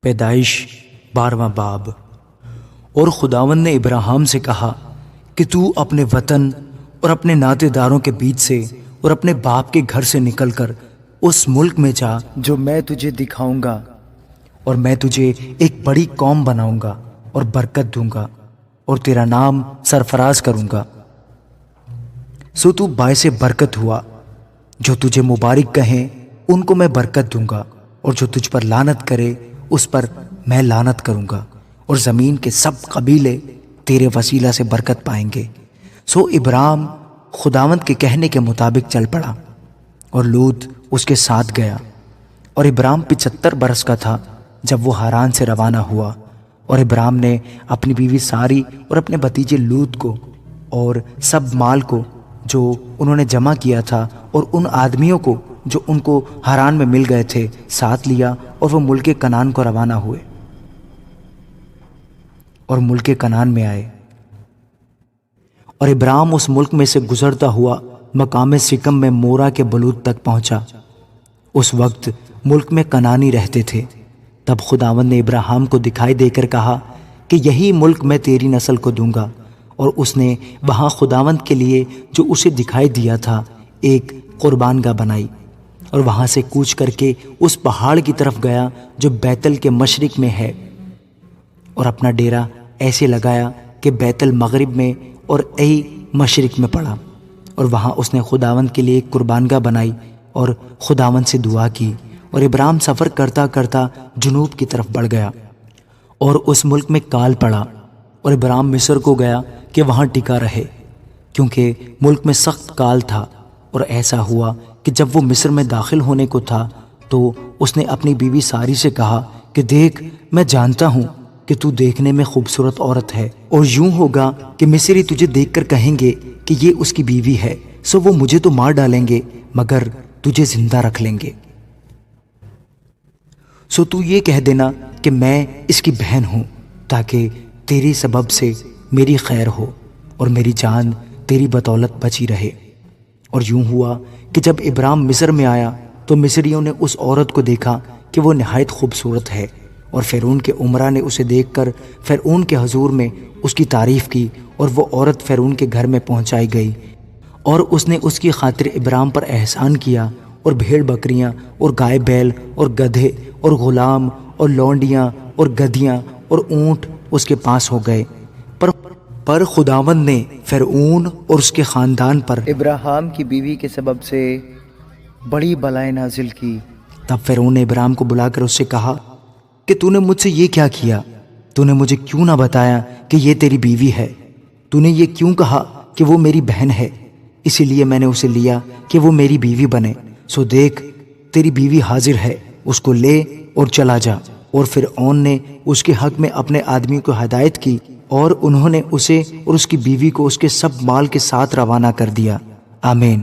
پیدائش 12واں باب۔ اور خداوند نے ابراہیم سے کہا کہ تو اپنے وطن اور اپنے ناطے داروں کے بیچ سے اور اپنے باپ کے گھر سے نکل کر اس ملک میں جا جو میں تجھے دکھاؤں گا، اور میں تجھے ایک بڑی قوم بناؤں گا اور برکت دوں گا اور تیرا نام سرفراز کروں گا۔ سو تو باعث برکت ہوا، جو تجھے مبارک کہیں ان کو میں برکت دوں گا، اور جو تجھ پر لعنت کرے اس پر میں لعنت کروں گا، اور زمین کے سب قبیلے تیرے وسیلہ سے برکت پائیں گے۔ سو ابراہیم خداوند کے کہنے کے مطابق چل پڑا، اور لوط اس کے ساتھ گیا۔ اور ابراہیم 75 برس کا تھا جب وہ ہاران سے روانہ ہوا۔ اور ابراہیم نے اپنی بیوی ساری اور اپنے بھتیجے لوط کو اور سب مال کو جو انہوں نے جمع کیا تھا اور ان آدمیوں کو جو ان کو ہاران میں مل گئے تھے ساتھ لیا، اور وہ ملک کنعان کو روانہ ہوئے اور ملک کنعان میں آئے۔ اور ابراہیم اس ملک میں سے گزرتا ہوا مقام سکم میں مورا کے بلوت تک پہنچا۔ اس وقت ملک میں کنعانی رہتے تھے۔ تب خداوند نے ابراہیم کو دکھائی دے کر کہا کہ یہی ملک میں تیری نسل کو دوں گا۔ اور اس نے وہاں خداوند کے لیے جو اسے دکھائی دیا تھا ایک قربان گاہ بنائی، اور وہاں سے کوچ کر کے اس پہاڑ کی طرف گیا جو بیتل کے مشرق میں ہے، اور اپنا ڈیرا ایسے لگایا کہ بیتل مغرب میں اور ای مشرق میں پڑا۔ اور وہاں اس نے خداوند کے لیے ایک قربان گاہ بنائی اور خداوند سے دعا کی۔ اور ابراہیم سفر کرتا کرتا جنوب کی طرف بڑھ گیا اور اس ملک میں کال پڑا، اور ابراہیم مصر کو گیا کہ وہاں ٹکا رہے، کیونکہ ملک میں سخت کال تھا۔ اور ایسا ہوا کہ جب وہ مصر میں داخل ہونے کو تھا تو اس نے اپنی بیوی ساری سے کہا کہ دیکھ، میں جانتا ہوں کہ تو دیکھنے میں خوبصورت عورت ہے، اور یوں ہوگا کہ مصری تجھے دیکھ کر کہیں گے کہ یہ اس کی بیوی ہے، سو وہ مجھے تو مار ڈالیں گے مگر تجھے زندہ رکھ لیں گے۔ سو تو یہ کہہ دینا کہ میں اس کی بہن ہوں، تاکہ تیری سبب سے میری خیر ہو اور میری جان تیری بدولت بچی رہے۔ اور یوں ہوا کہ جب ابراہیم مصر میں آیا تو مصریوں نے اس عورت کو دیکھا کہ وہ نہایت خوبصورت ہے، اور فرعون کے امراء نے اسے دیکھ کر فرعون کے حضور میں اس کی تعریف کی، اور وہ عورت فرعون کے گھر میں پہنچائی گئی۔ اور اس نے اس کی خاطر ابراہیم پر احسان کیا، اور بھیڑ بکریاں اور گائے بیل اور گدھے اور غلام اور لونڈیاں اور گدیاں اور اونٹ اس کے پاس ہو گئے۔ پر خداوند نے فرعون اور اس کے خاندان پر ابراہیم کی بیوی کے سبب سے بڑی بلائیں نازل کی۔ تب فرعون نے ابراہیم کو بلا کر اس سے کہا کہ تو نے مجھ سے یہ کیا کیا؟ تو نے مجھے کیوں نہ بتایا کہ یہ تیری بیوی ہے؟ تو نے یہ کیوں کہا کہ وہ میری بہن ہے؟ اسی لیے میں نے اسے لیا کہ وہ میری بیوی بنے۔ سو دیکھ، تیری بیوی حاضر ہے، اس کو لے اور چلا جا۔ اور فرعون نے اس کے حق میں اپنے آدمیوں کو ہدایت کی، اور انہوں نے اسے اور اس کی بیوی کو اس کے سب مال کے ساتھ روانہ کر دیا۔ آمین۔